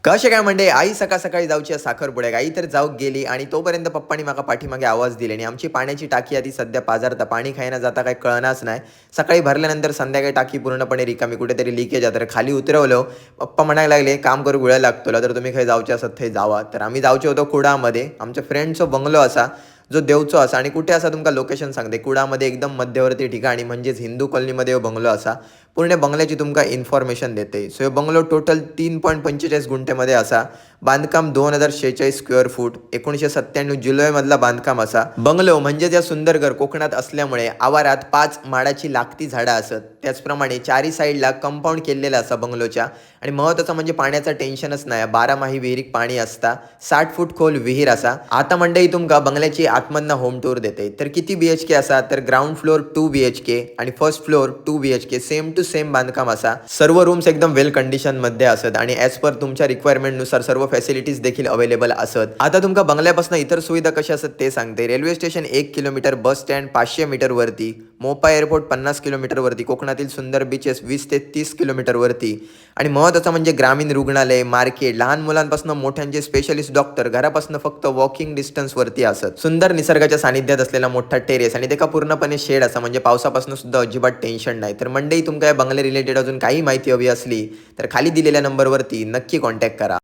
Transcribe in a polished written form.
कशें काय म्हणजे आई सकाळ सकाळी जाऊची साखरपुड्याक आई तर जाऊक गेली आणि तोपर्यंत पप्पांनी माका पाठीमागे आवाज दिले आणि आमची पाण्याची टाकी आधी सध्या पाजारता पाणी खायना जाता काही कळनाच नाही. सकाळी भरल्यानंतर संध्याकाळी टाकी पूर्णपणे रिकामी कुठेतरी लिकेज आहे तर खाली उतरवलं. पप्पा म्हणायला लागले काम करू वेळ लागतो तर तुम्ही काही जाऊचे असत थंय जावा तर आम्ही जाऊचे होतो कुडामध्ये आमच्या फ्रेंडचो बंगलो असा जो देवचो असा आणि कुठे असा तुमका लोकेशन सांगते कुडामध्ये एकदम मध्यवर्ती ठिकाणी म्हणजेच हिंदू कॉलनीमध्ये हो बंगलो असा पूर्ण बंगल्याची तुमका इन्फॉर्मेशन देते. सो हे बंगलो टोटल 3.45 गुंठेमध्ये असा बांधकाम 2046 स्क्वेअर फूट 1997 जुलैमधला बांधकाम असा बंगलो म्हणजे त्या सुंदर घर कोकणात असल्यामुळे आवारात 5 माडाची लागती झाडं असत त्याचप्रमाणे चारी साईडला कंपाऊंड केलेलं असा बंगलोच्या आणि महत्त्वाचं म्हणजे पाण्याचं टेन्शनच नाही 12 माही विहिरीक पाणी असता 60 फूट खोल विहीर असा. आता मंडळी तुमका बंगल्याची आतमधनं होम टूर देते तर किती BHK असा तर ग्राउंड फ्लोअर 2 BHK आणि first floor 2 BHK same to same बांधकाम असा. सर्व रूम्स एकदम वेल कंडिशन मध्ये असत आणि ॲज पर तुमच्या रिक्वायरमेंट नुसार सर्व फॅसिलिटीज देखील अवेलेबल असत. आता तुमका बंगल्यापासून इतर सुविधा कशा असत ते सांगते. Railway station 1 kilometre, bus stand 500 metre वरती, मोपा एअरपोर्ट 50 किलोमीटर वरती, कोकणातील सुंदर बीचेस 20 ते 30 किलोमीटर वरती आणि महत्त्वाचं म्हणजे ग्रामीण रुग्णालय, मार्केट, लहान मुलांपासून मोठ्यांचे स्पेशलिस्ट डॉक्टर घरापासून फक्त वॉकिंग डिस्टन्स वरती असत. सुंदर निसर्गाच्या सानिध्यात असलेला मोठा टेरेस आणि त्याका पूर्णपणे शेड असा म्हणजे पावसापासून सुद्धा अजिबात टेन्शन नाही. तर मंडळी तुमका या बंगले रिलेटेड अजून काही माहिती हवी असली तर खाली दिलेल्या नंबरवरती नक्की कॉन्टॅक्ट करा.